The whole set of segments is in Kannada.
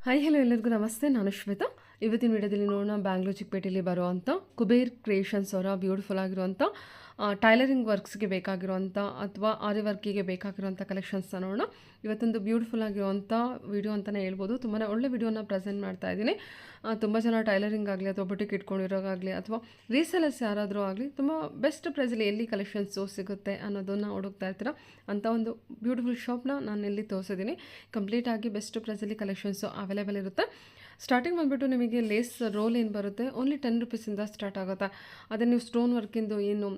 ಹಾಯ್ ಹಲೋ ಎಲ್ಲರಿಗೂ ನಮಸ್ತೆ. ನಾನು ಶ್ವೇತಾ. ಇವತ್ತಿನ ವಿಡಿಯೋದಲ್ಲಿ ನೋಡೋಣ ಬ್ಯಾಂಗ್ಳೂರು ಚಿಕ್ಕಪೇಟೆಯಲ್ಲಿ ಬರುವಂಥ ಕುಬೇರ್ ಕ್ರಿಯೇಷನ್ಸ್ ಅವರ ಬ್ಯೂಟಿಫುಲ್ ಆಗಿರುವಂಥ ಟೈಲರಿಂಗ್ ವರ್ಕ್ಸ್ಗೆ ಬೇಕಾಗಿರುವಂಥ ಅಥವಾ ಆರಿ ವರ್ಕಿಗೆ ಬೇಕಾಗಿರುವಂಥ ಕಲೆಕ್ಷನ್ಸ್ನ ನೋಡೋಣ. ಇವತ್ತೊಂದು ಬ್ಯೂಟಿಫುಲ್ ಆಗಿರುವಂಥ ವಿಡಿಯೋ ಅಂತಲೇ ಹೇಳ್ಬೋದು. ತುಂಬಾ ಒಳ್ಳೆ ವಿಡಿಯೋನ ಪ್ರೆಸೆಂಟ್ ಮಾಡ್ತಾ ಇದ್ದೀನಿ. ತುಂಬ ಜನ ಟೈಲರಿಂಗ್ ಆಗಲಿ ಅಥವಾ ಬುಟಿಕ್ ಇಟ್ಕೊಂಡಿರೋಗಾಗಲಿ ಅಥವಾ ರೀಸೆಲರ್ಸ್ ಯಾರಾದರೂ ಆಗಲಿ ತುಂಬ ಬೆಸ್ಟ್ ಪ್ರೈಸಲ್ಲಿ ಎಲ್ಲಿ ಕಲೆಕ್ಷನ್ಸು ಸಿಗುತ್ತೆ ಅನ್ನೋದನ್ನು ಹುಡುಕ್ತಾ ಇರ್ತೀರ. ಅಂಥ ಒಂದು ಬ್ಯೂಟಿಫುಲ್ ಶಾಪ್ನ ನಾನು ಇಲ್ಲಿ ತೋರಿಸಿದ್ದೀನಿ. ಕಂಪ್ಲೀಟಾಗಿ ಬೆಸ್ಟ್ ಪ್ರೈಸಲ್ಲಿ ಕಲೆಕ್ಷನ್ಸು ಅವೈಲೇಬಲ್ ಇರುತ್ತೆ. ಸ್ಟಾರ್ಟಿಂಗ್ ಬಂದುಬಿಟ್ಟು ನಿಮಗೆ ಲೇಸ್ ರೋಲ್ ಏನು ಬರುತ್ತೆ ಓನ್ಲಿ 10 ರೂಪೀಸಿಂದ ಸ್ಟಾರ್ಟ್ ಆಗುತ್ತೆ. ಅದೇ ನೀವು ಸ್ಟೋನ್ ವರ್ಕಿಂದು ಏನು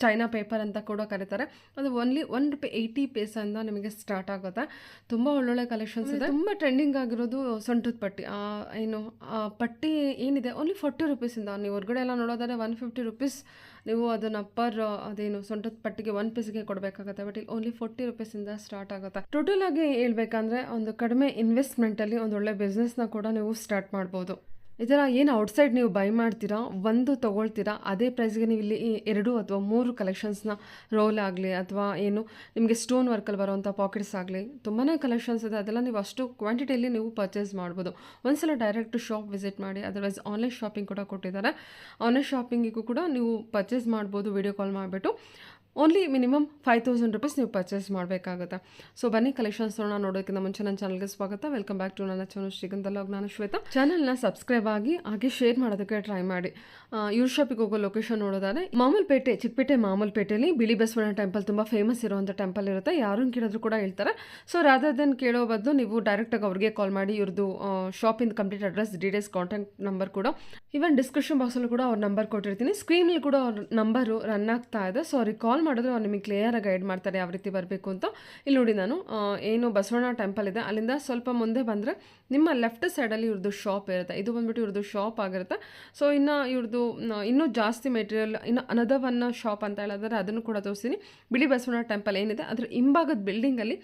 ಚೈನಾ ಪೇಪರ್ ಅಂತ ಕೂಡ ಕರೀತಾರೆ, ಅದು ಓನ್ಲಿ ₹1.80 ನಿಮಗೆ ಸ್ಟಾರ್ಟ್ ಆಗುತ್ತೆ. ತುಂಬ ಒಳ್ಳೊಳ್ಳೆ ಕಲೆಕ್ಷನ್ಸ್ ಇದೆ. ತುಂಬ ಟ್ರೆಂಡಿಂಗ್ ಆಗಿರೋದು ಸೊಂಟದ ಪಟ್ಟಿ. ಏನು ಪಟ್ಟಿ ಏನಿದೆ ಓನ್ಲಿ 40 ರೂಪೀಸಿಂದ. ನೀವು ಹೊರಗಡೆ ಎಲ್ಲ ನೋಡೋದಾದ್ರೆ 150 ರೂಪೀಸ್ ನೀವು ಅದನ್ನು ಅದೇನು ಸೊಂಟದ ಪಟ್ಟಿಗೆ 1 ಪೀಸ್ಗೆ ಕೊಡಬೇಕಾಗುತ್ತೆ. ಬಟ್ ಇಲ್ಲಿ ಓನ್ಲಿ 40 ರೂಪೀಸಿಂದ ಸ್ಟಾರ್ಟ್ ಆಗುತ್ತೆ. ಟೋಟಲ್ ಆಗಿ ಹೇಳ್ಬೇಕಂದ್ರೆ ಒಂದು ಕಡಿಮೆ ಇನ್ವೆಸ್ಟ್ಮೆಂಟಲ್ಲಿ ಒಂದು ಒಳ್ಳೆ ಬಿಸ್ನೆಸ್ನ ಕೂಡ ನೀವು ಸ್ಟಾರ್ಟ್ ಮಾಡ್ಬೋದು. ಈ ಥರ ಏನು ಔಟ್ಸೈಡ್ ನೀವು ಬೈ ಮಾಡ್ತೀರಾ, ಒಂದು ತೊಗೊಳ್ತೀರಾ, ಅದೇ ಪ್ರೈಸ್ಗೆ ನೀವು ಇಲ್ಲಿ 2 ಅಥವಾ 3 ಕಲೆಕ್ಷನ್ಸ್ನ ರೋಲ್ ಆಗಲಿ ಅಥವಾ ಏನು ನಿಮಗೆ ಸ್ಟೋನ್ ವರ್ಕಲ್ಲಿ ಬರುವಂಥ ಪಾಕೆಟ್ಸ್ ಆಗಲಿ ತುಂಬಾ ಕಲೆಕ್ಷನ್ಸ್ ಇದೆ. ಅದೆಲ್ಲ ನೀವು ಅಷ್ಟು ಕ್ವಾಂಟಿಟಿಯಲ್ಲಿ ನೀವು ಪರ್ಚೇಸ್ ಮಾಡ್ಬೋದು. ಒಂದ್ಸಲ ಡೈರೆಕ್ಟ್ ಶಾಪ್ ವಿಸಿಟ್ ಮಾಡಿ. ಅದರ್ವೈಸ್ ಆನ್ಲೈನ್ ಶಾಪಿಂಗ್ ಕೂಡ ಕೊಟ್ಟಿದ್ದಾರೆ. ಆನ್ಲೈನ್ ಶಾಪಿಂಗಿಗೂ ಕೂಡ ನೀವು ಪರ್ಚೇಸ್ ಮಾಡ್ಬೋದು ವಿಡಿಯೋ ಕಾಲ್ ಮಾಡಿಬಿಟ್ಟು. ಓನ್ಲಿ ಮಿನಿಮಮ್ 5000 ರೂಪೀಸ್ ನೀವು ಪರ್ಚೇಸ್ ಮಾಡಬೇಕಾಗುತ್ತೆ. ಸೊ ಬನ್ನಿ ಕಲೆಕ್ಷನ್ಸ್ ನೋಡೋಕ್ಕಿಂತ ಮುಂಚೆ ನನ್ನ ಚಾನಲ್ಗೆ ಸ್ವಾಗತ. ವೆಲ್ಕಮ್ ಬ್ಯಾಕ್ ಟು ನನ್ನ ಚಾನಲ್ ಶ್ರೀಗಂಧ ಲಾಗ್. ನಾನು ಶ್ವೇತಾ. ಚಾನಲ್ನ ಸಬ್ಸ್ಕ್ರೈಬ್ ಆಗಿ ಹಾಗೆ ಶೇರ್ ಮಾಡೋದಕ್ಕೆ ಟ್ರೈ ಮಾಡಿ. ಇವ್ರ ಶಾಪಿಗೆ ಹೋಗೋ ಲೊಕೇಶನ್ ನೋಡೋದಾದ್ರೆ ಮಾಮೂಲ್ಪೇಟೆ, ಚಿಕ್ಕಪೇಟೆ ಮಾಮೂಲ್ಪೇಟೆಯಲ್ಲಿ ಬಿಳಿ ಬಸವಣ್ಣ ಟೆಂಪಲ್ ತುಂಬ ಫೇಮಸ್ ಇರುವಂಥ ಟೆಂಪಲ್ ಇರುತ್ತೆ. ಯಾರನ್ನು ಕೇಳಿದ್ರು ಕೂಡ ಹೇಳ್ತಾರೆ. ಸೊ ರಾದರ್ ದೆನ್ ಕೇಳೋ ಬದಲು ನೀವು ಡೈರೆಕ್ಟಾಗಿ ಅವ್ರಿಗೆ ಕಾಲ್ ಮಾಡಿ ಇವ್ರದ್ದು ಶಾಪಿಂದ complete address, details, contact number ಕೂಡ ಇವನ್ ಡಿಸ್ಕ್ರಿಪ್ಷನ್ ಬಾಕ್ಸಲ್ಲೂ ಕೂಡ ಅವ್ರ ನಂಬರ್ ಕೊಟ್ಟಿರ್ತೀನಿ. ಸ್ಕ್ರೀನಲ್ಲಿ ಕೂಡ ಅವ್ರ ನಂಬರು ರನ್ ಆಗ್ತಾ ಇದೆ. ಸೊ ಅವ್ರಿಗೆ ಕಾಲ್ ಮಾಡಿದ್ರೆ ಅವ್ರು ನಿಮಗೆ ಕ್ಲಿಯರಾಗಿ ಗೈಡ್ ಮಾಡ್ತಾರೆ ಯಾವ ರೀತಿ ಬರಬೇಕು ಅಂತ. ಇಲ್ಲಿ ನೋಡಿ, ನಾನು ಏನು ಬಸವಣ್ಣ ಟೆಂಪಲ್ ಇದೆ ಅಲ್ಲಿಂದ ಸ್ವಲ್ಪ ಮುಂದೆ ಬಂದರೆ ನಿಮ್ಮ ಲೆಫ್ಟ್ ಸೈಡಲ್ಲಿ ಇವ್ರದ್ದು ಶಾಪ್ ಇರುತ್ತೆ. ಇದು ಬಂದ್ಬಿಟ್ಟು ಇವ್ರದ್ದು ಶಾಪ್ ಆಗಿರುತ್ತೆ. ಸೊ ಇನ್ನು ಇವ್ರದ್ದು ಇನ್ನೂ ಜಾಸ್ತಿ ಮೆಟೀರಿಯಲ್, ಇನ್ನು ಅನದವನ್ನ ಶಾಪ್ ಅಂತ ಹೇಳಿದ್ರೆ ಅದನ್ನು ಕೂಡ ತೋರಿಸ್ತೀನಿ. ಬಿಳಿ ಬಸವಣ್ಣ ಟೆಂಪಲ್ ಏನಿದೆ ಅದ್ರ ಹಿಂಭಾಗದ ಬಿಲ್ಡಿಂಗಲ್ಲಿ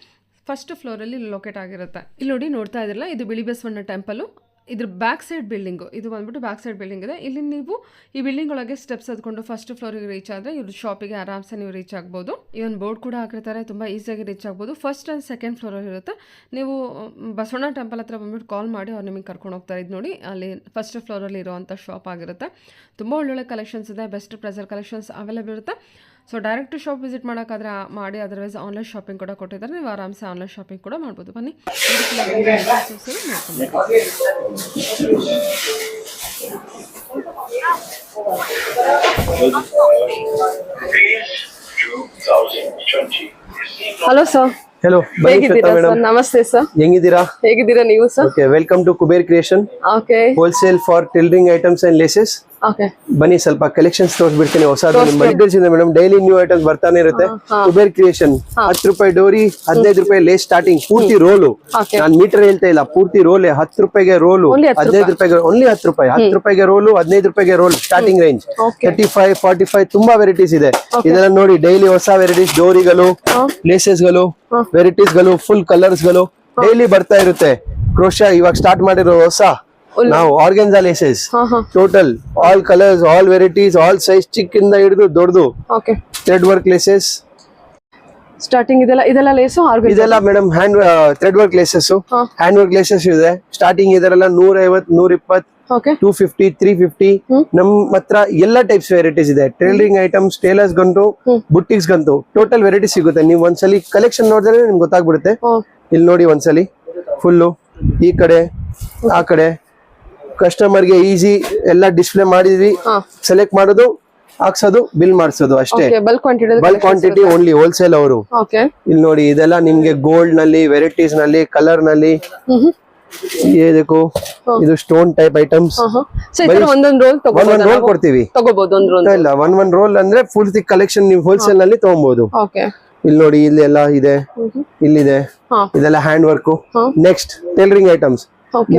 ಫಸ್ಟ್ ಫ್ಲೋರಲ್ಲಿ ಲೊಕೇಟ್ ಆಗಿರುತ್ತೆ. ಇಲ್ಲಿ ನೋಡಿ, ನೋಡ್ತಾ ಇದ್ರಲ್ಲ, ಇದು ಬಿಳಿ ಬಸವಣ್ಣ ಟೆಂಪಲು. ಇದ್ರ ಬ್ಯಾಕ್ ಸೈಡ್ ಬಿಲ್ಡಿಂಗು, ಇದು ಬಂದ್ಬಿಟ್ಟು ಬ್ಯಾಕ್ ಸೈಡ್ ಬಿಲ್ಡಿಂಗ್ ಇದೆ. ಇಲ್ಲಿ ನೀವು ಈ ಬಿಲ್ಡಿಂಗ್ ಒಳಗೆ ಸ್ಟೆಪ್ಸ್ ಹತ್ಕೊಂಡು ಫಸ್ಟ್ ಫ್ಲೋರಿಗೆ ರೀಚ್ ಆದರೆ ಇವ್ರ ಶಾಪಿಗೆ ಆರಾಮ್ಸೆ ನೀವು ರೀಚ್ ಆಗ್ಬೋದು. ಈ ಒಂದು ಬೋರ್ಡ್ ಕೂಡ ಹಾಕಿರ್ತಾರೆ, ತುಂಬ ಈಸಿಯಾಗಿ ರೀಚ್ ಆಗ್ಬೋದು. ಫಸ್ಟ್ ಆ್ಯಂಡ್ ಸೆಕೆಂಡ್ ಫ್ಲೋರಲ್ಲಿ ಇರುತ್ತೆ. ನೀವು ಬಸವಣ್ಣ ಟೆಂಪಲ್ ಹತ್ರ ಬಂದ್ಬಿಟ್ಟು ಕಾಲ್ ಮಾಡಿ ಅವ್ರು ನಿಮಗೆ ಕರ್ಕೊಂಡು ಹೋಗ್ತಾರೆ. ಇದು ನೋಡಿ, ಅಲ್ಲಿ ಫಸ್ಟ್ ಫ್ಲೋರಲ್ಲಿ ಇರುವಂಥ ಶಾಪ್ ಆಗಿರುತ್ತೆ. ತುಂಬ ಒಳ್ಳೊಳ್ಳೆ ಕಲೆಕ್ಷನ್ಸ್ ಇದೆ, ಬೆಸ್ಟ್ ಪ್ರೈಸಲ್ಲಿ ಕಲೆಕ್ಷನ್ಸ್ ಅವೈಲೇಬಲ್ ಇರುತ್ತೆ. ಸೊ ಡೈರೆಕ್ಟ್ ಶಾಪ್ ವಿಸಿಟ್ ಮಾಡೋಕ್ಕಾದ್ರೆ ಮಾಡಿ, ಅದರ್ವೈಸ್ ಆನ್ಲೈನ್ ಶಾಪಿಂಗ್ ಕೂಡ ಕೊಟ್ಟಿದ್ದಾರೆ. ನೀವು ಆರಾಮ್ಸೆ ಆನ್ಲೈನ್ ಶಾಪಿಂಗ್ ಕೂಡ ಮಾಡ್ಬೋದು. ಬನ್ನಿ ಹಲೋ ಸರ್. Hello, ಹೇಗಿದ್ದೀರಾ ಸರ್? ನಮಸ್ತೆ ಸರ್. ಹೆಂಗಿದ್ದೀರಾ? ಹೇಗಿದ್ದೀರಾ ನೀವು sir? Okay, welcome to Kuber Creation. Okay. Wholesale for tailoring items and laces. Okay. ಬನ್ನಿ ಸ್ವಲ್ಪ ಕಲೆಕ್ಷನ್ಸ್ ತೋರಿಸ್ಬಿಡ್ತೀನಿ. ಹೊಸದು ನಿಮ್ಮ ಡೀಟೇಲ್ಸ್ ಇದೆ ಮೇಡಮ್. ಡೈಲಿ ನ್ಯೂ ಐಟಮ್ಸ್ ಬರ್ತಾನೆ ಇರುತ್ತೆ. ಕುಬೇರ್ ಕ್ರಿಯೇಷನ್ ₹10 ಡೋರಿ, ₹15 ಲೇಸ್ ಸ್ಟಾರ್ಟಿಂಗ್. ಪೂರ್ತಿ ರೋಲು, ನಾನು ಮೀಟರ್ ಹೇಳ್ತಾ ಇಲ್ಲ, ಪೂರ್ತಿ roll. ₹10 roll, ₹15 only ₹10 roll, ₹15 roll starting range. 35, 45 ತುಂಬಾ ವೆರೈಟೀಸ್ ಇದೆ. ಇದೆಲ್ಲ ನೋಡಿ, ಡೈಲಿ ಹೊಸ ವೆರೈಟೀಸ್, ಡೋರಿಗಳು, ಲೇಸಸ್ ಗಳು, ವೆರೈಟೀಸ್ ಗಳು, ಫುಲ್ ಕಲರ್ಸ್ ಗಳು ಡೈಲಿ ಬರ್ತಾ ಇರುತ್ತೆ. ಕ್ರೋಶಾ ಇವಾಗ ಸ್ಟಾರ್ಟ್ ಮಾಡಿರೋ ಹೊಸ ನಾವು organza laces, total all colours, all varieties, all size, ಚಿಕ್ಕಿಂದ ಹಿಡಿದು ದೊಡ್ಡದು. ಥ್ರೆಡ್ ವರ್ಕ್ ಲೇಸಸ್ ಸ್ಟಾರ್ಟಿಂಗ್ ಇದೆಲ್ಲ ಲೇಸು ಇದೆಲ್ಲ madam. Hand thread work laissez, hand work laissez ಇದೆ. ಸ್ಟಾರ್ಟಿಂಗ್ ಇದೆಲ್ಲ 150, 120, 250, 350. ನಮ್ ಹತ್ರ ಎಲ್ಲ ಟೈಪ್ಸ್ ವೆರೈಟೀಸ್ ಇದೆ. ಟೈಲರಿಂಗ್ ಐಟಮ್ಸ್, ಟೇಲರ್ಸ್ ಗಂಟು, ಬುಟ್ಟಿಕ್ಸ್ ಗಂಟು ಟೋಟಲ್ ವೆರೈಟಿ ಸಿಗುತ್ತೆ. ನೀವು ಒಂದ್ಸಲಿ ಕಲೆಕ್ಷನ್ ನೋಡಿದ್ರೆ ನಿಮ್ಗೆ ಗೊತ್ತಾಗ್ಬಿಡುತ್ತೆ. ಇಲ್ಲಿ ನೋಡಿ ಒಂದ್ಸಲಿ ಫುಲ್ಲು, ಈ ಕಡೆ ಆ ಕಡೆ ಕಸ್ಟಮರ್ಗೆ ಈಸಿ ಎಲ್ಲ ಡಿಸ್ಪ್ಲೇ ಮಾಡಿದ್ವಿ. ಸೆಲೆಕ್ಟ್ ಮಾಡೋದು, ಹಾಕ್ಸೋದು, ಬಿಲ್ ಮಾಡಿಸೋದು ಅಷ್ಟೇ. ಬಲ್ಕ್ ಕ್ವಾಂಟಿಟಿ ಓನ್ಲಿ, ಹೋಲ್ಸೇಲ್ ಅವರು. ಇಲ್ಲಿ ನೋಡಿ, ಇದೆಲ್ಲ ನಿಮ್ಗೆ ಗೋಲ್ಡ್ ನಲ್ಲಿ, ವೆರೈಟೀಸ್ ನಲ್ಲಿ, ಕಲರ್ ನಲ್ಲಿ. ಇದಕ್ಕೂ ಇದು ಸ್ಟೋನ್ ಟೈಪ್ ಐಟಮ್ಸ್. ಒಂದೊಂದು ರೋಲ್ ಕೊಡ್ತೀವಿ, ಇಲ್ಲ ಒಂದ್ ರೋಲ್ ಅಂದ್ರೆ ಫುಲ್ ಕಲೆಕ್ಷನ್ ನೀವು ಹೋಲ್ಸೇಲ್ ನಲ್ಲಿ ತಗೊಬಹುದು. ಇಲ್ಲಿ ನೋಡಿ, ಇಲ್ಲಿ ಎಲ್ಲ ಇದೆ, ಇಲ್ಲಿದೆ, ಇದೆಲ್ಲ hand work. Next tailoring items,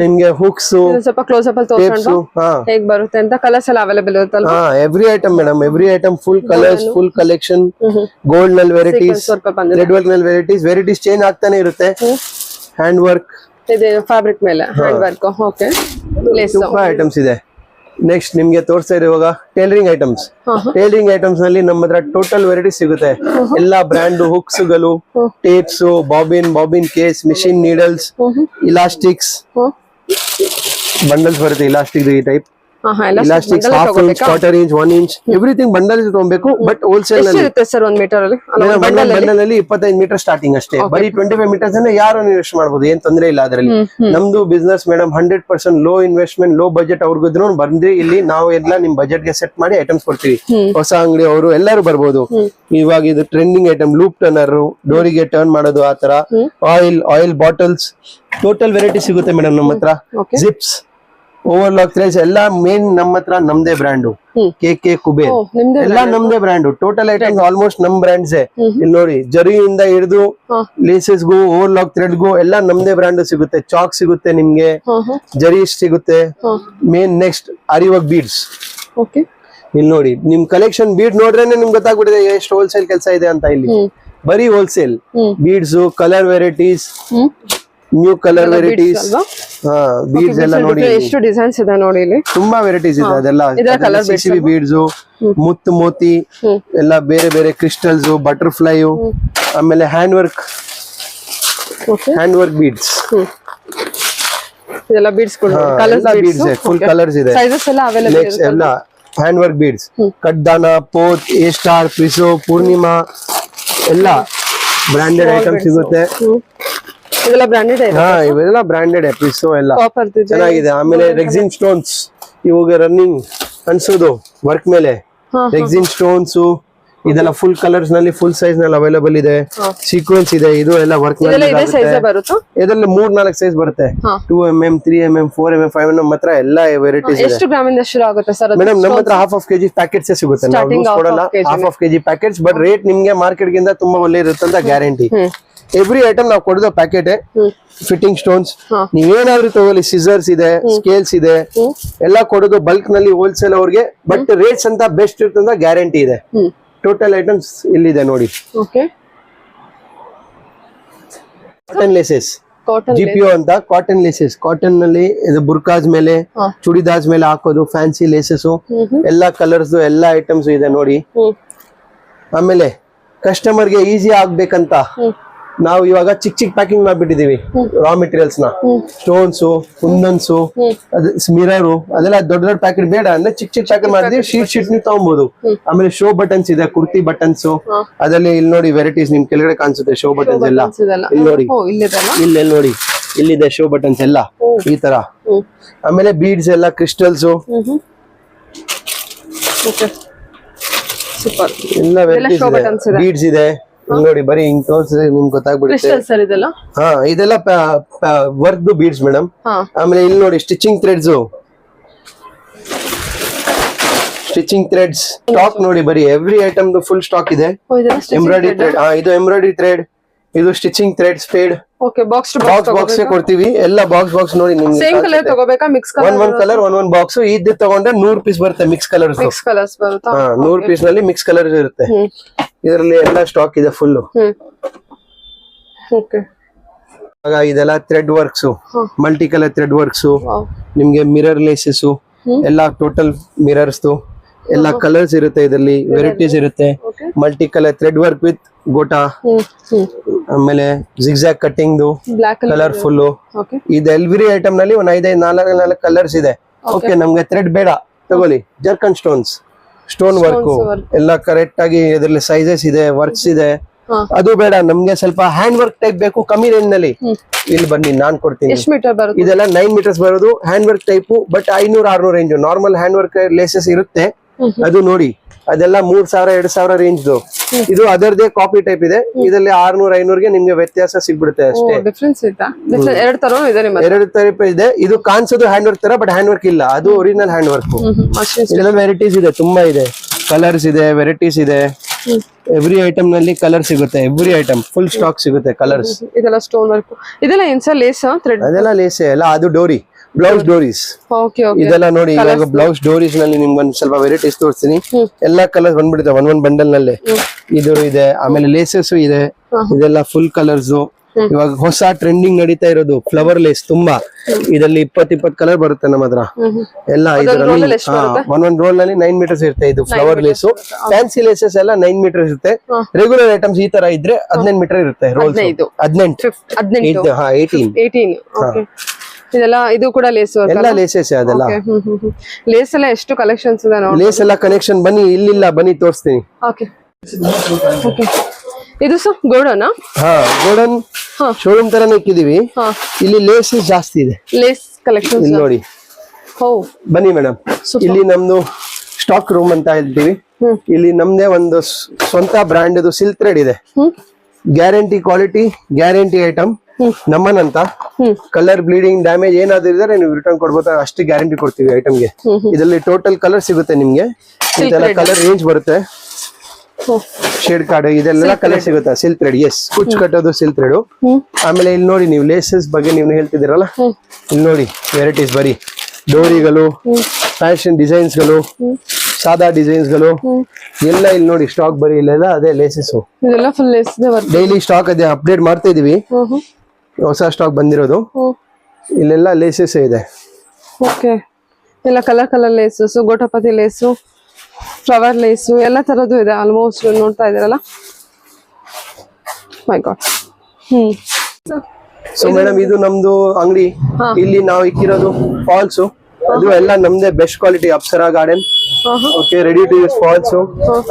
ನಿಮ್ಗೆ ಹುಕ್ಸ್, ಸ್ವಲ್ಪ ಕ್ಲೋಸ್ ಅಪ್ ಅಲ್ಲಿ ತೋರಿಸೋಣ ಹೇಗೆ ಬರುತ್ತೆ ಅಂತ. ಕಲರ್ಸ್ ಎಲ್ಲ ಅವೈಲೇಬಲ್ ಇರುತ್ತಲ್ಲ? Every item madam, every item full colours, full collection. Gold ನಲ್ಲಿ ವೆರೈಟೀಸ್, ರೆಡ್ ವರ್ಕ್ ನಲ್ಲಿ ವೆರೈಟೀಸ್ ಚೇಂಜ್ ಆಗ್ತಾನೆ ಇರುತ್ತೆ. ಹ್ಯಾಂಡ್ ವರ್ಕ್ ಇದೆ, ಫ್ಯಾಬ್ರಿಕ್ ಮೇಲೆ ಹ್ಯಾಂಡ್ ವರ್ಕ್. ಓಕೆ, ಲೇಸ್ ತುಂಬಾ ಐಟಮ್ಸ್ ಇದೆ. ನೆಕ್ಸ್ಟ್ ನಿಮ್ಗೆ ತೋರಿಸ್ತಾ ಇದೆ ಇವಾಗ ಟೈಲರಿಂಗ್ ಐಟಮ್ಸ್. ಟೈಲರಿಂಗ್ ಐಟಮ್ಸ್ ನಲ್ಲಿ ನಮ್ಮ ಹತ್ರ ಟೋಟಲ್ ವೆರೈಟಿ ಸಿಗುತ್ತೆ. ಎಲ್ಲಾ ಬ್ರ್ಯಾಂಡ್ ಹುಕ್ಸ್ ಗಳು, tapes, bobbin case, machine needles, elastics, bundles ಬರುತ್ತೆ ಇಲಾಸ್ಟಿಕ್ ಈ type. Elastics half inch, quarter inch, 1 inch, everything bundle ತಗೊಬೇಕು. ಬಟ್ ಹೋಲ್ಸೇಲ್ ಸರ್ 1 ಮೀಟರ್ ಅಲ್ಲಿ ಬಂಡಲ್ ಅಲ್ಲಿ 25 ಮೀಟರ್ ಸ್ಟಾರ್ಟಿಂಗ್ ಅಷ್ಟೇ. ಬರೀ 25 ಮೀಟರ್ಸ್ ಅನ್ನ ಯಾರು ಇನ್ವೆಸ್ಟ್ ಮಾಡಬಹುದು, ಏನ್ ತೊಂದ್ರೆ ಇಲ್ಲ ಅದರಲ್ಲಿ. ನಮ್ದು business madam 100% low investment, low budget ಅವ್ರಿಗಿದ್ರು ಬಂದ್ರಿ ಇಲ್ಲಿ ನಾವು ಎಲ್ಲ ನಿಮ್ ಬಜೆಟ್ ಗೆ ಸೆಟ್ ಮಾಡಿ ಐಟಮ್ಸ್ ಕೊಡ್ತೀವಿ. ಹೊಸ ಅಂಗಡಿ ಅವರು ಎಲ್ಲರೂ ಬರ್ಬೋದು. ಇವಾಗ ಇದು ಟ್ರೆಂಡಿಂಗ್ ಐಟಮ್, ಲೂಪ್ ಟರ್ನರ್, ಡೋರಿಗೆ ಟರ್ನ್ ಮಾಡೋದು, ಆತರ ಆಯಿಲ್ ಬಾಟಲ್ಸ್, ಟೋಟಲ್ ವೆರೈಟಿ ಸಿಗುತ್ತೆ ಮೇಡಮ್ ನಮ್ಮ ಹತ್ರ. ಜಿಪ್ಸ್, ಓವರ್ಲಾಕ್ ಥ್ರೆಡ್ಸ್ ಎಲ್ಲ ಮೇನ್ ನಮ್ಮ ಹತ್ರ ನಮ್ದೇ ಬ್ರ್ಯಾಂಡು. ಕೆ ಕುಬೇರ್ ಎಲ್ಲ ನಮ್ದೇ ಬ್ರ್ಯಾಂಡು. ಟೋಟಲ್ ಐಟಮ್ಸ್ ಆಲ್ಮೋಸ್ಟ್ ನಮ್ ಬ್ರ್ಯಾಂಡ್ಸ್. ಇಲ್ಲಿ ನೋಡಿ, ಜರಿಯಿಂದ ಹಿಡಿದು ಲೇಸಸ್ಗೂ ಓವರ್ಲಾಕ್ ಥ್ರೆಡ್ಗೂ ಎಲ್ಲ ನಮ್ದೇ ಬ್ರ್ಯಾಂಡ್ ಸಿಗುತ್ತೆ. ಚಾಕ್ ಸಿಗುತ್ತೆ ನಿಮ್ಗೆ, ಜರಿ ಸಿಗುತ್ತೆ. ಮೇನ್ ನೆಕ್ಸ್ಟ್ ಆರಿವರ್ಕ್ ಬೀಡ್ಸ್. ಇಲ್ಲಿ ನೋಡಿ, ನಿಮ್ ಕಲೆಕ್ಷನ್ ಬೀಡ್ ನೋಡ್ರೇನೆ ನಿಮ್ಗೆ ಗೊತ್ತಾಗ್ಬಿಟ್ಟಿದೆ ಎಷ್ಟು ಹೋಲ್ಸೇಲ್ ಕೆಲಸ ಇದೆ ಅಂತ. ಇಲ್ಲಿ ಬರೀ wholesale beads, colour varieties, new colour varieties, beads ಎಲ್ಲ ನೋಡಿ ಎಷ್ಟು ಡಿಸೈನ್ಸ್ ಇದೆ ನೋಡಿ. ಇಲ್ಲಿ ತುಂಬಾ ವೆರೈಟೀಸ್ ಇದೆ. ಅದೆಲ್ಲ ಸಿಸಿಬಿ ಬೀಡ್ಸ್, ಮುತ್ತು ಮೋತಿ ಎಲ್ಲ ಬೇರೆ ಬೇರೆ ಕ್ರಿಸ್ಟಲ್ಸ್, ಬಟರ್ಫ್ಲೈ, ಆಮೇಲೆ ಹ್ಯಾಂಡ್ ವರ್ಕ್ ಬೀಡ್ಸ್. ಇದೆಲ್ಲ ಬೀಡ್ಸ್ ಬೀಡ್ಸ್ ಫುಲ್ ಕಲರ್ಸ್ ಇದೆ. ಸೈಜಸ್ ಎಲ್ಲ ಅವೈಲೇಬಲ್ ಇದೆ. ಎಲ್ಲ ಹ್ಯಾಂಡ್ ವರ್ಕ್ ಬೀಡ್ಸ್, ಕಡ್ದಾನ, ಪೋತ್, ಎ ಸ್ಟಾರ್, ಪ್ರಿಸೋ, ಪೂರ್ಣಿಮಾ ಎಲ್ಲ ಬ್ರಾಂಡೆಡ್ ಐಟಮ್ ಸಿಗುತ್ತೆ. ಇದೆಲ್ಲ ಬ್ರಾಂಡೆಡ್ ಇದೆ. ಇವೆಲ್ಲ ಬ್ರಾಂಡೆಡ್ ಪ್ರಿಸೋ ಎಲ್ಲ ಚೆನ್ನಾಗಿದೆ. ಆಮೇಲೆ ರೆಕ್ಸಿನ್ ಸ್ಟೋನ್ಸ್, ಇವಾಗ ರನ್ನಿಂಗ್ ಅನ್ಸೋದು ವರ್ಕ್ ಮೇಲೆ ರೆಕ್ಸಿನ್ ಸ್ಟೋನ್ಸ್, ಇದೆಲ್ಲ ಫುಲ್ ಕಲರ್ಸ್ ನಲ್ಲಿ ಫುಲ್ ಸೈಜ್ ನಲ್ಲಿ ಅವೈಲೇಬಲ್ ಇದೆ. ಸೀಕ್ವೆನ್ಸ್ ಇದೆ, ಇದು ಎಲ್ಲ ವರ್ಕ್ ನಲ್ಲಿ ಇದರಲ್ಲಿ 3-4 ಸೈಜ್ ಬರುತ್ತೆ. 2mm, 3mm, 4mm, 5mm ಹತ್ರ ಎಲ್ಲ ವೆರೈಟೀಸ್ ಇದೆ. ಎಷ್ಟು ಗ್ರಾಮಿಂದ ಶುರು ಆಗುತ್ತೆ ಸರ್? ಮೇಡಮ್ ನಮ್ಮ ಹತ್ರ half kg ಪ್ಯಾಕೆಟ್ಸ್ ಸಿಗುತ್ತೆ. ನಾವು ಲೂಸ್ ಕೊಡಲ್ಲ, half kg packets. But rate ನಿಮ್ಗೆ ಮಾರ್ಕೆಟ್ ಗಿಂತ ತುಂಬಾ ಒಳ್ಳೆ ಇರುತ್ತೆ ಅಂತ ಗ್ಯಾರಂಟಿ. ಎವ್ರಿ ಐಟಮ್ ನಾವು ಕೊಡೋದು ಪ್ಯಾಕೆಟ್. ಫಿಟ್ಟಿಂಗ್ ಸ್ಟೋನ್ಸ್ ನೀವೇನಾದ್ರೂ ತಗೊಳ್ಳಿ, ಸಿಸರ್ಸ್ ಇದೆ, ಸ್ಕೇಲ್ಸ್ ಇದೆ, ಎಲ್ಲ ಕೊಡೋದು ಬಲ್ಕ್ ನಲ್ಲಿ ಹೋಲ್ಸೇಲ್ ಅವ್ರಿಗೆ. ಬಟ್ ರೇಟ್ಸ್ ಅಂತ ಬೆಸ್ಟ್ ಇರುತ್ತೆ ಅಂತ ಗ್ಯಾರಂಟಿ ಇದೆ. ಟೋಟಲ್ ಐಟಮ್ಸ್ ಇಲ್ಲಿದೆ ನೋಡಿ. ಕಾಟನ್ ಲೇಸಸ್, ಜಿಪಿಒ ಅಂತ ಕಾಟನ್ ಲೇಸಸ್. ಕಾಟನ್ ನಲ್ಲಿ ಇದು ಬುರ್ಕಾಸ್ ಮೇಲೆ, ಚೂಡಿದಾರ್ಸ್ ಮೇಲೆ ಹಾಕೋದು ಫ್ಯಾನ್ಸಿ ಲೇಸಸ್, ಎಲ್ಲಾ ಕಲರ್ಸ್ ಎಲ್ಲ ಐಟಮ್ಸ್ ಇದೆ ನೋಡಿ. ಆಮೇಲೆ ಕಸ್ಟಮರ್ ಗೆ ಈಸಿ ಆಗ್ಬೇಕಂತ ನಾವು ಇವಾಗ ಚಿಕ್ಕ ಪ್ಯಾಕಿಂಗ್ ಮಾಡ್ಬಿಟ್ಟಿದೀವಿ. ರಾ ಮೆಟೀರಿಯಲ್ಸ್ ನ, ಸ್ಟೋನ್ಸ್, ಕುಂದನ್ಸ್, ಮಿರರ್, ಅದೆಲ್ಲ ದೊಡ್ಡ ಪ್ಯಾಕೆಟ್ ಬೇಡ ಅಂದ್ರೆ ಚಿಕ್ಕ ಪ್ಯಾಕೆಟ್ ಮಾಡಿದೀವಿ. ಶೀಟ್ ನೀವು ತಗೊಬಹುದು. ಆಮೇಲೆ ಶೋ ಬಟನ್ಸ್ ಇದೆ, ಕುರ್ತಿ ಬಟನ್ಸ್, ಅದರಲ್ಲಿ ಇಲ್ಲಿ ನೋಡಿ ವೆರೈಟೀಸ್ ನಿಮ್ ಕೆಳಗಡೆ ಕಾಣಿಸುತ್ತೆ. ಶೋ ಬಟನ್ಸ್ ಎಲ್ಲ ಇಲ್ಲಿ ನೋಡಿ, ಇಲ್ಲಿ ನೋಡಿ, ಇಲ್ಲಿದೆ ಶೋ ಬಟನ್ಸ್ ಎಲ್ಲ ಈ ತರ. ಆಮೇಲೆ ಬೀಡ್ಸ್ ಎಲ್ಲ ಕ್ರಿಸ್ಟಲ್ಸ್ ಎಲ್ಲ ವೆರೈಟೀಸ್ ಇದೆ. ಬೀಡ್ಸ್ ಇದೆ ನೋಡಿ, ಬರೀ ಹಿಂಗ್ ತೋರಿಸಿದ್ರೆ ನಿಮ್ಗೆ ಗೊತ್ತಾಗ್ಬಿಡುತ್ತೆ. ಇದೆಲ್ಲ ವರ್ಕ್ ಬೀಡ್ಸ್ ಮೇಡಮ್. ಆಮೇಲೆ ಇಲ್ಲಿ ನೋಡಿ, ಸ್ಟಿಚಿಂಗ್ ಥ್ರೆಡ್ಸ್ ಸ್ಟಾಕ್ ನೋಡಿ. ಬರೀ ಎವ್ರಿ ಐಟಮ್ ಫುಲ್ ಸ್ಟಾಕ್ ಇದೆ. ಎಂಬ್ರಾಯ್ಡರಿ ಥ್ರೆಡ್, ಇದು ಎಂಬ್ರಾಯ್ಡರಿ ಥ್ರೆಡ್, ಇದು ಸ್ಟಿಚಿಂಗ್ ಥ್ರೆಡ್ ಸ್ಪೇಡ್. ಬಾಕ್ಸ್ ಕೊಡ್ತೀವಿ. ಎಲ್ಲ ಬಾಕ್ಸ್ ನೋಡಿ ನಿಮ್ಗೆ ಸೇಮ್ ಕಲರ್ ತಗೋಬೇಕಾ? ಮಿಕ್ಸ್ ಕಲರ್, ಒಂದ್ ಕಲರ್ ಒಂದ್ ಬಾಕ್ಸ್. ಇದು ತಗೊಂಡ್ರೆ 100 ಪೀಸ್ ಬರುತ್ತೆ ಮಿಕ್ಸ್ ಕಲರ್ಸ್. 100 ಪೀಸ್ ನಲ್ಲಿ ಮಿಕ್ಸ್ ಕಲರ್ಸ್ ಇರುತ್ತೆ. ಇದರಲ್ಲಿ ಎಲ್ಲ ಸ್ಟಾಕ್ ಇದೆ ಫುಲ್. ಇದೆಲ್ಲ thread works, multi colour thread works, ನಿಮ್ಗೆ ಮಿರರ್ ಲೇಸಸ್ ಎಲ್ಲ, ಟೋಟಲ್ ಮಿರರ್ಸ್ ಎಲ್ಲ ಕಲರ್ಸ್ ಇರುತ್ತೆ. ಇದರಲ್ಲಿ ವೆರೈಟೀಸ್ ಇರುತ್ತೆ. Multi colour thread work with gota, ಆಮೇಲೆ ಜಿಗ್ಜಾಗ್ ಕಟ್ಟಿಂಗ್, ಕಲರ್ಫುಲ್. ಇದು ಎಲ್ರಿ ಐಟಮ್ ನಲ್ಲಿ ಒಂದ್ 4 ಕಲರ್ಸ್ ಇದೆ. ಓಕೆ, ನಮ್ಗೆ ಥ್ರೆಡ್ ಬೇಡ ತಗೊಳ್ಳಿ. ಜರ್ಕನ್ ಸ್ಟೋನ್ ವರ್ಕ್ ಎಲ್ಲ ಕರೆಕ್ಟ್ ಆಗಿ ಇದರಲ್ಲಿ ಸೈಜಸ್ ಇದೆ, ವರ್ಕ್ಸ್ ಇದೆ. ಅದು ಬೇಡ, ನಮ್ಗೆ ಸ್ವಲ್ಪ ಹ್ಯಾಂಡ್ ವರ್ಕ್ ಟೈಪ್ ಬೇಕು ಕಮ್ಮಿ ರೇಂಜ್ ನಲ್ಲಿ. ಇಲ್ಲಿ ಬನ್ನಿ, ನಾನ್ ಕೊಡ್ತೀನಿ. ಇದೆಲ್ಲ 9 ಮೀಟರ್ಸ್ ಬರೋದು hand work type. But 500-600 range. Normal hand work laissez ಇರುತ್ತೆ, ಅದು ನೋಡಿ. ಅದೆಲ್ಲ 3000-2000 ರೇಂಜ್. ಇದು ಅದರದೇ ಕಾಪಿ ಟೈಪ್ ಇದೆ. ಇದರಲ್ಲಿ 600-500ಗೆ ನಿಮ್ಗೆ ವ್ಯತ್ಯಾಸ ಸಿಗ್ಬಿಡುತ್ತೆ ಅಷ್ಟೇ. ಎರಡು ಟೈಪ್ ಇದೆ. ಇದು ಕಾಣಿಸೋದು ಹ್ಯಾಂಡ್ ವರ್ಕ್ ತರ, ಬಟ್ ಹ್ಯಾಂಡ್ ವರ್ಕ್ ಇಲ್ಲ, ಅದು ಒರಿಜಿನಲ್ ಹ್ಯಾಂಡ್ ವರ್ಕ್. ಇದೆಲ್ಲ ವೆರೈಟೀಸ್ ಇದೆ, ತುಂಬಾ ಇದೆ. ಕಲರ್ಸ್ ಇದೆ, ವೆರೈಟೀಸ್ ಇದೆ. ಎವ್ರಿ ಐಟಮ್ ನಲ್ಲಿ ಕಲರ್ ಸಿಗುತ್ತೆ. ಎವ್ರಿ ಐಟಮ್ ಫುಲ್ ಸ್ಟಾಕ್ ಸಿಗುತ್ತೆ ಕಲರ್ಸ್. ಇದೆಲ್ಲ ಸ್ಟೋನ್ ವರ್ಕ್, ಇದೆಲ್ಲ ಲೇಸ್, ಅದೆಲ್ಲ ಲೇಸ್ ಎಲ್ಲ. ಅದು ಡೋರಿ, ಬ್ಲೌಸ್ ಡೋರೀಸ್ ಇದೆಲ್ಲ ನೋಡಿ. ಇವಾಗ ಬ್ಲೌಸ್ ಡೋರೀಸ್ ನಲ್ಲಿ ನಿಮ್ಗೆ ಒಂದ್ ಸ್ವಲ್ಪ ವೆರೈಟೀಸ್ ತೋರಿಸ್ತೀನಿ. ಎಲ್ಲಾ ಕಲರ್ಸ್ ಬಂದ್ಬಿಡುತ್ತೆ ಒಂದ್ ಬಂಡಲ್ ನಲ್ಲಿ. ಇದು ಇದೆ. ಆಮೇಲೆ ಲೇಸಸ್ ಇದೆ. ಇದೆಲ್ಲ ಫುಲ್ ಕಲರ್ಸ್ ಇವಾಗ ಹೊಸ ಟ್ರೆಂಡಿಂಗ್ ನಡೀತಾ ಇರೋದು ಫ್ಲವರ್ ಲೇಸ್ ತುಂಬಾ, ಇದರಲ್ಲಿ 20 ಕಲರ್ ಬರುತ್ತೆ ನಮ್ಮ ಹತ್ರ ಎಲ್ಲ. ಇದರಲ್ಲಿ ಒಂದೊಂದ್ ರೋಲ್ ನಲ್ಲಿ 9 ಮೀಟರ್ಸ್ ಇರುತ್ತೆ. ಇದು ಫ್ಲವರ್ ಲೇಸ್. ಫ್ಯಾನ್ಸಿ ಲೇಸಸ್ ಎಲ್ಲ 9 ಮೀಟರ್ ಇರುತ್ತೆ. ರೆಗ್ಯುಲರ್ ಐಟಮ್ಸ್ ಈ ತರ ಇದ್ರೆ 15 ಮೀಟರ್ ಇರುತ್ತೆ ರೋಲ್ಸ್. 18 ಇದೆಲ್ಲ ಇದು ಕೂಡ ಲೇಸ್ ವರ್ಕ್ ಎಲ್ಲ ಲೇಸಸ್ ಅದೆಲ್ಲ. ಲೇಸ್ ಎಲ್ಲ ಎಷ್ಟು ಕಲೆಕ್ಷನ್ಸ್ ಇದೆ ನೋಡಿ. ಲೇಸ್ ಎಲ್ಲ ಕನೆಕ್ಷನ್ ಬನ್ನಿ, ಇಲ್ಲಿಲ್ಲ ಬನ್ನಿ ತೋರಿಸ್ತೀನಿ. ಓಕೆ ಓಕೆ ಇದು ಸರ್ ಗೋಡನಾ? ಹಾ, ಗೋಡನ್ ಶೋರೂಮ್ ತರನೇ ಇಕ್ಕಿದೀವಿ. ಇಲ್ಲಿ ಲೇಸಸ್ ಜಾಸ್ತಿ ಇದೆ, ಲೇಸ್ ಕಲೆಕ್ಷನ್ ಇಲ್ಲಿ ನೋಡಿ. ಬನ್ನಿ ಮೇಡಮ್, ಇಲ್ಲಿ ನಮ್ದು ಸ್ಟಾಕ್ ರೂಮ್ ಅಂತ ಹೇಳ್ತೀವಿ. ಇಲ್ಲಿ ನಮ್ದೇ ಒಂದು ಸ್ವಂತ ಬ್ರಾಂಡ್ ಸಿಲ್ಕ್ ಥ್ರೆಡ್ ಇದೆ. ಗ್ಯಾರಂಟಿ ಕ್ವಾಲಿಟಿ, ಗ್ಯಾರಂಟಿ ಐಟಮ್ ನಮ್ಮನಂತ. ಕಲರ್ ಬ್ಲೀಡಿಂಗ್ ಡ್ಯಾಮೇಜ್ ಏನಾದ್ರು ಇದ್ರೆ ನೀವು ರಿಟರ್ನ್ ಕೊಡ್ಬೋದು, ಅಷ್ಟು ಗ್ಯಾರಂಟಿ ಕೊಡ್ತೀವಿ ಐಟಮ್ಗೆ. ಇದರಲ್ಲಿ ಟೋಟಲ್ ಕಲರ್ ಸಿಗುತ್ತೆ ನಿಮ್ಗೆ. ಇದೆಲ್ಲ ಕಲರ್ ರೇಂಜ್ ಬರುತ್ತೆ, ಶೇಡ್ ಕಾರ್ಡ್ ಇದೆಲ್ಲ ಕಲರ್ ಸಿಗುತ್ತೆ. ಸಿಲ್ಕ್ ಥ್ರೆಡ್, ಎಸ್, ಕುಚ್ ಕಟ್ಟೋದು ಸಿಲ್ಕ್ ಥ್ರೆಡ್. ಆಮೇಲೆ ಇಲ್ಲಿ ನೋಡಿ, ನೀವು ಲೇಸಸ್ ಬಗ್ಗೆ ನೀವು ಹೇಳ್ತಿದ್ದೀರಲ್ಲ, ಇಲ್ಲಿ ನೋಡಿ ವೆರೈಟೀಸ್ ಬರೀ ಡೋರಿಗಳು, ಫ್ಯಾಷನ್ ಡಿಸೈನ್ಸ್ ಗಳು, ಸಾದಾ ಡಿಸೈನ್ಸ್ ಗಳು ಎಲ್ಲ ಇಲ್ಲಿ ನೋಡಿ. ಸ್ಟಾಕ್ ಬರೀ ಇಲ್ಲೆಲ್ಲ ಅದೇ ಲೇಸಸ್, ಡೈಲಿ ಸ್ಟಾಕ್ ಅದೇ ಅಪ್ಡೇಟ್ ಮಾಡ್ತಾ ಇದೀವಿ. ಹೊಸ ಸ್ಟಾಕ್ ಬಂದಿರೋದು ಇಲ್ಲೆಲ್ಲ ಲೇಸಸ್ ಇದೆ. ಓಕೆ, ಎಲ್ಲ ಕಲರ್ ಕಲರ್ ಲೇಸಸ್, ಗೋಟಪತಿ ಲೇಸು, ಫ್ಲವರ್ ಲೇಸು ಎಲ್ಲ ತರದ್ದು ಇದೆ. ಆಲ್ಮೋಸ್ಟ್ ನೋಡ್ತಾ ಇದ್ದೀರಲ್ಲ. ಮೈ ಗಾಡ್. ಸೊ ಮೇಡಮ್, ಇದು ನಮ್ದು ಅಂಗಡಿ. ಇಲ್ಲಿ ನಾವು ಇಕ್ಕಿರೋದು ಫಾಲ್ಸ್, ಅದು ಎಲ್ಲ ನಮ್ದೇ best quality. Apsara garden, okay, ready to use falls.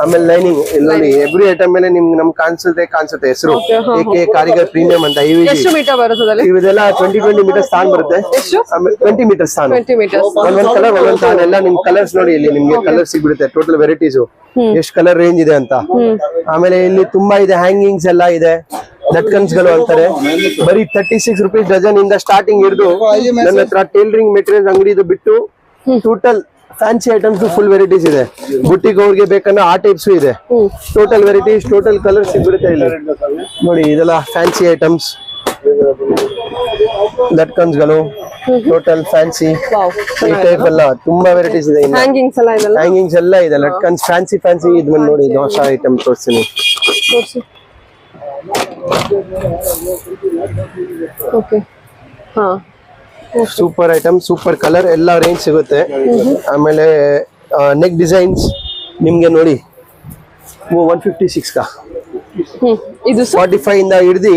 ಆಮೇಲೆ ಲೈನಿಂಗ್ ಇಲ್ಲಿ ನೋಡಿ, ಎವ್ರಿ ಐಟಮ್ ಮೇಲೆ ನಿಮ್ಗೆ ನಮ್ ಕಾಣಿಸುತ್ತೆ ಹೆಸರು ಏಕೆ ಕಾರಿಗರ್ ಪ್ರೀಮಿಯಂ ಅಂತ. ಎಷ್ಟು ಮೀಟರ್ ಬರುತ್ತೆ? ಇವೆಲ್ಲ 20 ಮೀಟರ್ ಸ್ಥಾನ ಬರುತ್ತೆ. ಆಮೇಲೆ 20 ಮೀಟರ್ ಸ್ಥಾನ, ಒಂದೊಂದ್ ಕಲರ್ ಒಂದೊಂದ್ ಸ್ಥಾನ. ಎಲ್ಲ ನಿಮ್ ಕಲರ್ಸ್ ನೋಡಿ, ಇಲ್ಲಿ ನಿಮ್ಗೆ ಕಲರ್ ಸಿಗ್ಬಿಡುತ್ತೆ. ಟೋಟಲ್ ವೆರೈಟೀಸ್ ಎಷ್ಟು ಕಲರ್ ರೇಂಜ್ ಇದೆ ಅಂತ. ಆಮೇಲೆ ಇಲ್ಲಿ ತುಂಬಾ ಇದೆ, ಹ್ಯಾಂಗಿಂಗ್ಸ್ ಎಲ್ಲ ಇದೆ, ಲಟ್ಕನ್ಸ್ ಗಳು ಅಂತಾರೆ. ಬರೀ 36 ರುಪೀಸ್ ಡಜನ್ ಇಂದ ಸ್ಟಾರ್ಟಿಂಗ್ ಹಿಡಿದು ನನ್ನ ಹತ್ರ ಟೇಲರಿಂಗ್ ಮೆಟೀರಿಯಲ್ಸ್ ಅಂಗಡಿದು ಬಿಟ್ಟು total fancy items full varieties ಇದೆ. ಬುಟ್ಟಿಗೆ ಅವ್ರಿಗೆ ಬೇಕನ್ನೋ ಆ ಟೈಪ್ಸ್ ಇದೆ. ಟೋಟಲ್ ವೆರೈಟೀಸ್, ಟೋಟಲ್ ಕಲರ್ಸ್ ಸಿಗ್ಬಿಡುತ್ತೆ ಇಲ್ಲಿ ನೋಡಿ. ಇದೆಲ್ಲ ಫ್ಯಾನ್ಸಿ ಐಟಮ್ಸ್, ಲಟ್ಕನ್ಸ್ ಗಳು, ಟೋಟಲ್ ಫ್ಯಾನ್ಸಿ ಈ ಟೈಪ್ ಎಲ್ಲ ತುಂಬಾ ವೆರೈಟೀಸ್ ಇದೆ. ಹ್ಯಾಂಗಿಂಗ್ಸ್ ಎಲ್ಲ ಇದೆ, ಲಟ್ಕನ್ಸ್ ಫ್ಯಾನ್ಸಿ ಇದು ಬಂದು ನೋಡಿ. ಇದು ಹೊಸ ಐಟಮ್ ತೋರಿಸ್ತೀನಿ. ಓಕೆ, ಹಾ, ಸೂಪರ್ ಐಟಮ್, ಸೂಪರ್ ಕಲರ್ ಎಲ್ಲ ರೇಂಜ್ ಸಿಗುತ್ತೆ. ಆಮೇಲೆ ನೆಕ್ ಡಿಸೈನ್ಸ್ ನಿಮ್ಗೆ ನೋಡಿ 156 ಕಾ, ಇದು 45 ಇಂದ ಹಿಡಿದು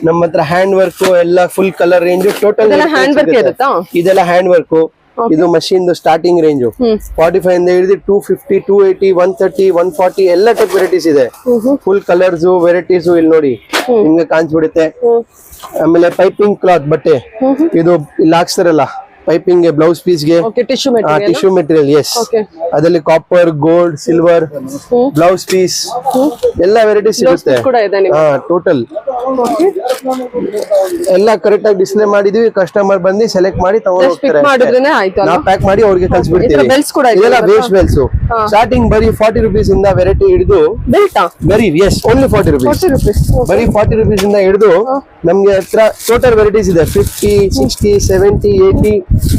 ನಮ್ಮ ಹತ್ರ ಹ್ಯಾಂಡ್ ವರ್ಕ್ ಎಲ್ಲ full colour range. Total hand work ಇರುತ್ತಾ? ಇದೆಲ್ಲ ಹ್ಯಾಂಡ್ ವರ್ಕ್. ಇದು ಮಷೀನ್ ಸ್ಟಾರ್ಟಿಂಗ್ ರೇಂಜ್ 45 ಇಂದ ಹಿಡಿದು 250, 280, 130, 140 ಎಲ್ಲ ಟೈಪ್ ವೆರೈಟೀಸ್ ಇದೆ. ಫುಲ್ ಕಲರ್ಸ್ ವೆರೈಟೀಸ್ ಇಲ್ಲಿ ನೋಡಿ ನಿಮ್ಗೆ ಕಾಣಿಸ್ಬಿಡುತ್ತೆ. ಆಮೇಲೆ ಪೈಪಿಂಗ್ ಕ್ಲಾತ್ ಬಟ್ಟೆ, ಇದು ಇಲ್ಲಿ ಹಾಕ್ಸ್ತಾರಲ್ಲ ಪೈಪಿಂಗ್ ಬ್ಲೌಸ್ ಪೀಸ್ ಗೆ ಟಿಶ್ಯೂ ಮೆಟೀರಿಯಲ್, ಎಸ್, ಅದರಲ್ಲಿ copper, gold, silver, blouse piece ಎಲ್ಲ ವೆರೈಟೀಸ್ ಸಿಗುತ್ತೆ. ಟೋಟಲ್ ಎಲ್ಲ ಕರೆಕ್ಟ್ ಆಗಿ ಡಿಸ್ಪ್ಲೇ ಮಾಡಿದೀವಿ. ಕಸ್ಟಮರ್ ಬಂದು ಸೆಲೆಕ್ಟ್ ಮಾಡಿ ತಗೊಂಡು ಹೋಗ್ತಾರೆ. ನಾವು ಪ್ಯಾಕ್ ಮಾಡಿ ಅವ್ರಿಗೆ ಕಳ್ಸಿಬಿಡ್ತೀವಿ. ಇದೆಲ್ಲ ವೇಸ್ಟ್ ಬೆಲ್ಸ್ ಸ್ಟಾರ್ಟಿಂಗ್ ಬರೀ 40 ರುಪೀಸ್ ಇಂದ ವೆರೈಟಿ ಹಿಡಿದು ಬರೀ, ಎಸ್, ಓನ್ಲಿ 40 ರುಪೀಸ್. ಬರೀ 40 ರುಪೀಸ್ ಇಂದ ಹಿಡಿದು ನಮ್ಗೆ ಹತ್ರ ಟೋಟಲ್ ವೆರೈಟೀಸ್ ಇದೆ. 50, 60, 70, 80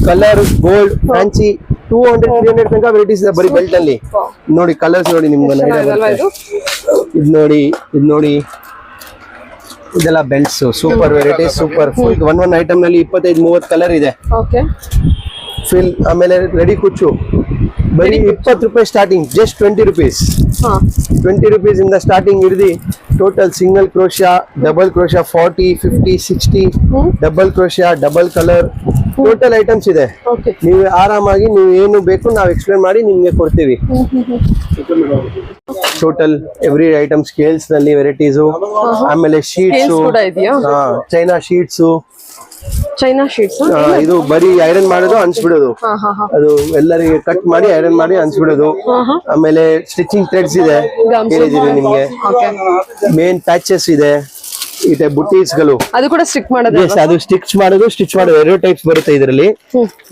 ಕಲರ್, ಗೋಲ್ಡ್, ಫ್ಯಾನ್ಸಿ 200, 300 ತನಕ ವೆರೈಟೀಸ್ ಇದೆ ಬರೀ ಬೆಲ್ಟ್ ಅಲ್ಲಿ. ನೋಡಿ ಕಲರ್ಸ್ ನೋಡಿ, ನಿಮ್ಗೆ ಇದು ನೋಡಿ ಇದೆಲ್ಲ belts, super varieties, super full. ಒಂದ್ ಐಟಮ್ ನಲ್ಲಿ 25-30 ಕಲರ್ ಇದೆ. ಫಿಲ್. ಆಮೇಲೆ ರೆಡಿ ಕುಚ್ಚು ಬರೀ 20 ರೂಪಾಯಿ ಸ್ಟಾರ್ಟಿಂಗ್, ಜಸ್ಟ್ 20 ರುಪೀಸ್. 20 ರುಪೀಸ್ ಇಂದ ಸ್ಟಾರ್ಟಿಂಗ್ ಹಿಡಿದು total single ಕ್ರೋಶಿಯಾ, double ಕ್ರೋಶಿಯಾ 40, 50, 60, double ಕ್ರೋಶಿಯಾ, double colour, total items ಇದೆ. ನೀವು ಆರಾಮಾಗಿ ನೀವು ಏನು ಬೇಕು ನಾವು ಎಕ್ಸ್ಪ್ಲೇನ್ ಮಾಡಿ ನಿಮ್ಗೆ ಕೊಡ್ತೀವಿ. ಟೋಟಲ್ ಎವ್ರಿ ಐಟಮ್ ಸ್ಕೇಲ್ಸ್ ನಲ್ಲಿ ವೆರೈಟೀಸ್. ಆಮೇಲೆ ಶೀಟ್ಸ್, ಚೈನಾ ಶೀಟ್ಸ್, ಇದು ಬರೀ ಐರನ್ ಮಾಡೋದು, ಅನ್ಸ್ಬಿಡೋದು. ಅದು ಎಲ್ಲರಿಗೆ ಕಟ್ ಮಾಡಿ ಐರನ್ ಮಾಡಿ ಅನ್ಸ್ಬಿಡೋದು. ಆಮೇಲೆ ಸ್ಟಿಚಿಂಗ್ ಥ್ರೆಡ್ಸ್ ಇದೆ, ಹೇಳಿದೀನಿ ನಿಮ್ಗೆ. ಮೇನ್ ಪ್ಯಾಚಸ್ ಇದೆ, ಈ ಟೈಪ್ ಬುಟೀಸ್ ಗಳು, ಅದು ಕೂಡ ಸ್ಟಿಚ್ ಮಾಡೋದು. ಅದು ಸ್ಟಿಚ್ ಮಾಡೋದು ಎರಡು ಟೈಪ್ಸ್ ಬರುತ್ತೆ ಇದರಲ್ಲಿ.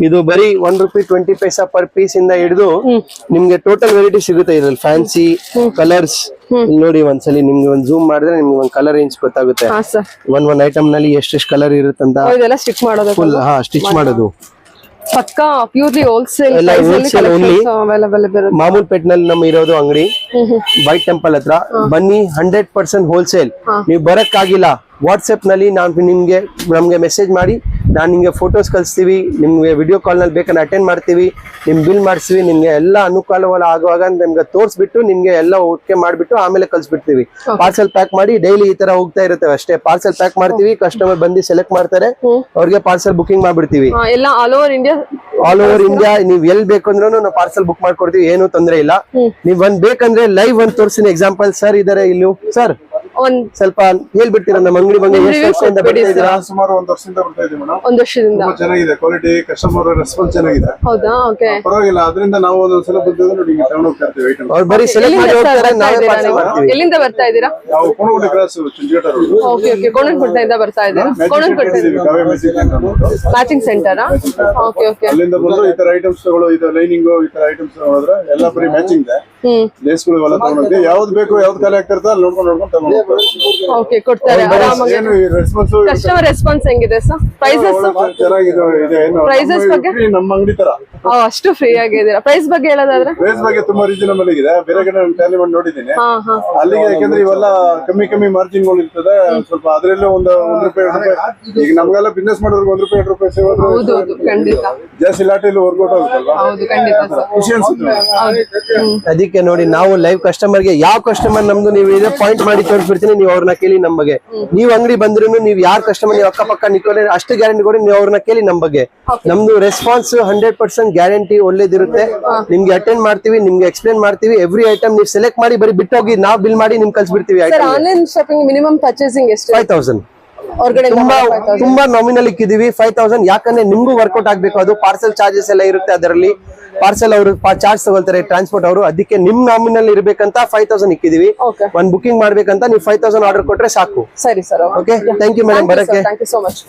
ಇದು ಬರೀ 1 ರೂಪಾಯಿ 20 ಪೈಸಾ ಪರ್ ಪೀಸ್ ಇಂದ ಹಿಡಿದು ನಿಮ್ಗೆ ಟೋಟಲ್ ವೆರೈಟಿ ಸಿಗುತ್ತೆ ಇದರಲ್ಲಿ. ಫ್ಯಾನ್ಸಿ ಕಲರ್ಸ್ ನೋಡಿ, ಒಂದ್ಸಲಿ ನಿಮ್ಗೆ ಒಂದ್ ಜೂಮ್ ಮಾಡಿದ್ರೆ ನಿಮ್ಗೆ ಒಂದ್ ಕಲರ್ ರೇಂಜ್ ಗೊತ್ತಾಗುತ್ತೆ. ಒಂದ್ ಐಟಮ್ ನಲ್ಲಿ ಎಷ್ಟೆಷ್ಟು ಕಲರ್ ಇರುತ್ತಂತ ಫುಲ್ ಸ್ಟಿಚ್ ಮಾಡೋದು. ಪಕ್ಕಾ ಪ್ಯೂರ್ಲಿ ಹೋಲ್ಸೇಲ್ ಮಾಮೂಲ್ ಪೇಟ್ ನಲ್ಲಿ ನಮ್ ಇರೋದು ಅಂಗಡಿ ವೈಟ್ ಟೆಂಪಲ್ ಹತ್ರ. ಬನ್ನಿ, 100% ಹೋಲ್ಸೇಲ್. ನೀವು ಬರಕ್ಕಾಗಿಲ್ಲ ವಾಟ್ಸಪ್ ನಲ್ಲಿ ನಮ್ಗೆ ಮೆಸೇಜ್ ಮಾಡಿ, ನಾನು ನಿಮ್ಗೆ ಫೋಟೋಸ್ ಕಳಿಸ್ತೀವಿ, ನಿಮ್ಗೆ ವಿಡಿಯೋ ಕಾಲ್ ನಲ್ಲಿ ಬೇಕಾದ್ರೆ ಅಟೆಂಡ್ ಮಾಡ್ತೀವಿ, ನಿಮ್ ಬಿಲ್ ಮಾಡಿಸ್ತೀವಿ, ನಿಮ್ಗೆ ಎಲ್ಲ ಅನುಕೂಲ ಆಗುವಾಗ ನಿಮ್ಗೆ ತೋರಿಸ್ಬಿಟ್ಟು ನಿಮ್ಗೆ ಎಲ್ಲ ಓಕೆ ಮಾಡ್ಬಿಟ್ಟು ಆಮೇಲೆ ಕಳ್ಸಿಬಿಡ್ತೀವಿ. ಪಾರ್ಸಲ್ ಪ್ಯಾಕ್ ಮಾಡಿ ಡೈಲಿ ಈ ತರ ಹೋಗ್ತಾ ಇರುತ್ತೆ ಅಷ್ಟೇ. ಪಾರ್ಸಲ್ ಪ್ಯಾಕ್ ಮಾಡ್ತೀವಿ, ಕಸ್ಟಮರ್ ಬಂದು ಸೆಲೆಕ್ಟ್ ಮಾಡ್ತಾರೆ, ಅವ್ರಿಗೆ ಪಾರ್ಸಲ್ ಬುಕಿಂಗ್ ಮಾಡ್ಬಿಡ್ತೀವಿ. ಎಲ್ಲ ಆಲ್ ಓವರ್ ಇಂಡಿಯಾ ನೀವ್ ಎಲ್ ಬೇಕಂದ್ರೂ ನಾವು ಪಾರ್ಸಲ್ ಬುಕ್ ಮಾಡ್ಕೊಡ್ತೀವಿ, ಏನು ತೊಂದ್ರೆ ಇಲ್ಲ. ನೀವ್ ಬೇಕಂದ್ರೆ ಲೈವ್ ಒಂದ್ ತೋರಿಸ್ತೀನಿ. ಎಕ್ಸಾಂಪಲ್ ಸರ್ ಇದಾರೆ ಇಲ್ಲಿ. ಸರ್ ಸ್ವಲ್ಪ ಹೇಳ್ಬಿಡ್ತೀರಾ ನಮ್ಮ ಅಂಗಡಿ ಬಗ್ಗೆ? ಎಷ್ಟು ವರ್ಷದಿಂದ ಬರ್ತಾ ಇದ್ದೀರಾ? ಸುಮಾರು 1 ವರ್ಷದಿಂದ ಬರ್ತಾ ಇದ್ದೀವಿ ಮೇಡಮ್. 1 ವರ್ಷದಿಂದ. ತುಂಬಾ ಚೆನ್ನಾಗಿದೆ ಕ್ವಾಲಿಟಿ, ಕಸ್ಟಮರ್ ರೆಸ್ಪಾನ್ಸ್ ಚೆನ್ನಾಗಿದೆ. ಹೌದಾ? ಓಕೆ, ಪರವಾಗಿಲ್ಲ. ಅದರಿಂದ ನಾವು ಒಂದೊಂದ್ಸಲ ಬಂದಿದ್ರೆ ನೋಡಿ ಹಿಂಗೆ ತಗೊಂಡು ಹೋಗ್ತಾ ಇರ್ತೀವಿ ಐಟಮ್. ಅವ್ರು ಬರೀ ಸೆಲೆಕ್ಟ್ ಮಾಡಿ ಹೋಗ್ತಾರೆ, ನಾವೇ ಪಾರ್ಸಲ್ ಮಾಡ್ತೀವಿ. ಎಲ್ಲಿಂದ ಬರ್ತಾ ಇದ್ದೀರಾ? ನಾವು ಕೋಣಗುಡಿ ಕ್ರಾಸ್ ಚುಂಚಗೇಟ ರೋಡ್. ಓಕೆ ಓಕೆ, ಕೋಣನಕೊಟ್ಟೆಯಿಂದ ಬರ್ತಾ ಇದ್ದೀರಾ? Matching centre. ಓಕೆ ಓಕೆ, ಅಲ್ಲಿಂದ ಬಂದು ಈ ತರ ಐಟಮ್ಸ್ ಗಳು, ಇದು ಲೈನಿಂಗ್, ಈ ತರ ಐಟಮ್ಸ್ ನೋಡಿದ್ರೆ ಎಲ್ಲ ಬರೀ ಮ್ಯಾಚಿಂಗ್ ಇದೆ. ಲೇಸ್ಗಳು ಎಲ್ಲ ತಗೊಂಡ್ವಿ. ಯಾವ್ದು ಬೇಕು ಯಾವ್ದು ಖಾಲಿ ಆಗ್ತಿರ್ತದೆ ಅಲ್ಲಿ ನೋಡ್ಕೊಂಡು ತಗೊಂಡು ಓಕೆ, ಕೊಡ್ತಾರೆ ಆರಾಮಾಗಿ. ಏನು ರೆಸ್ಪಾನ್ಸ್, ಕಸ್ಟಮರ್ ರೆಸ್ಪಾನ್ಸ್ ಹೆಂಗಿದೆ ಸರ್? ಪ್ರೈಸಸ್ ಚೆನ್ನಾಗಿದೆ. ಇದೆ ಏನು ಪ್ರೈಸಸ್ ಬಗ್ಗೆ ನಮ್ಮ ಅಂಗಡಿ ತರ ಅಷ್ಟು ಫ್ರೀ ಆಗಿದ್ದೀರಾ? ಪ್ರೈಸ್ ಬಗ್ಗೆ ಹೇಳೋದಾದ್ರೆ ಪ್ರೈಸ್ ಬಗ್ಗೆ ತುಂಬಾ ರೀಸನಬಲ್ ಆಗಿದೆ. ಬೇರೆ ಕಡೆ ನಾನು ಟ್ಯಾಲಿ ಮಾಡಿ ನೋಡಿದ್ದೀನಿ ಅಲ್ಲಿಗೆ. ಯಾಕಂದ್ರೆ ಇವೆಲ್ಲ ಕಮ್ಮಿ ಮಾರ್ಜಿನ್ ಗಳು ಇರ್ತದೆ ಸ್ವಲ್ಪ. ಅದ್ರಲ್ಲೂ ಒಂದು ₹1, ₹2. ಈಗ ನಮ್ಗೆಲ್ಲ ಬಿಸ್ನೆಸ್ ಮಾಡೋರ್ಗೆ ₹1, ₹2 ಸೇವ್ ಆದ್ರೆ ಹೌದು ಹೌದು, ಖಂಡಿತ ಜಾಸ್ತಿ ಲಾಟೆಯಲ್ಲಿ ವರ್ಕೌಟ್ ಆಗುತ್ತಲ್ವಾ? ಹೌದು, ಖಂಡಿತ ಸರ್. ಖುಷಿ ಅನ್ಸುತ್ತೆ. ಅದಕ್ಕೆ ನೋಡಿ ನಾವು ಲೈವ್ ಕಸ್ಟಮರ್ಗೆ ಯಾವ ಕಸ್ಟಮರ್ ನಮ್ದು ನೀವು ಇದೇ ಪಾಯಿಂಟ್ ಮಾಡಿ ತೋರಿಸ್ಬಿಡ್ತೀನಿ. ನೀವು ಅವ್ರನ್ನ ಕೇಳಿ ನಮ್ಮ ಬಗ್ಗೆ. ನೀವು ಅಂಗಡಿ ಬಂದ್ರು ನೀವು ಯಾರ್ ಕಸ್ಟಮರ್ ನೀವು ಅಕ್ಕಪಕ್ಕ ನಿಂತ್ಕೊಂಡ್ರೆ ಅಷ್ಟು ಗ್ಯಾರಂಟಿ ಕೊಡಿ. ನೀವು ಅವ್ರನ್ನ ಕೇಳಿ ನಮ್ಮ ಬಗ್ಗೆ. ನಮ್ದು ರೆಸ್ಪಾನ್ಸ್ 100% ಗ್ಯಾರಂಟಿ ಒಳ್ಳೇದಿರುತ್ತೆ. ನಿಮ್ಗೆ ಅಟೆಂಡ್ ಮಾಡ್ತೀವಿ, ನಿಮ್ಗೆ ಎಕ್ಸ್ಪ್ಲೇನ್ ಮಾಡ್ತೀವಿ. ಎವ್ರಿ ಐಟಮ್ ನೀವು ಸೆಲೆಕ್ಟ್ ಮಾಡಿ ಬರೀ ಬಿಟ್ಟೋಗಿ ನಾವು ಬಿಲ್ ಮಾಡಿ ನಿಮ್ಗೆ ಕಳ್ಸಿಬಿಡ್ತೀವಿ. Sir, online shopping minimum purchasing ಎಷ್ಟು? 5000. ಹೊರಗಡೆ ತುಂಬಾ ನಾಮಿನಲ್ ಇಕ್ಕಿದೀವಿ 5000. ಯಾಕಂದ್ರೆ ನಿಮ್ಗೂ ವರ್ಕೌಟ್ ಆಗ್ಬೇಕು. ಅದು ಪಾರ್ಸಲ್ ಚಾರ್ಜಸ್ ಎಲ್ಲ ಇರುತ್ತೆ ಅದರಲ್ಲಿ. ಪಾರ್ಸಲ್ ಅವರು ಚಾರ್ಜ್ ತಗೊಳ್ತಾರೆ, ಟ್ರಾನ್ಸ್ಪೋರ್ಟ್ ಅವರು. ಅದಕ್ಕೆ ನಿಮ್ ನಾಮಿನಲ್ ಇರ್ಬೇಕಂತ 5000 ಇಕ್ಕಿದೀವಿ. ಒಂದ್ ಬುಕಿಂಗ್ ಮಾಡ್ಬೇಕಂತ ನೀವು 5000 ಆರ್ಡರ್ ಕೊಟ್ರೆ ಸಾಕು. ಸರಿ sir. Okay, thank you madam ಬರಕ್ಕೆ. Thank you so much.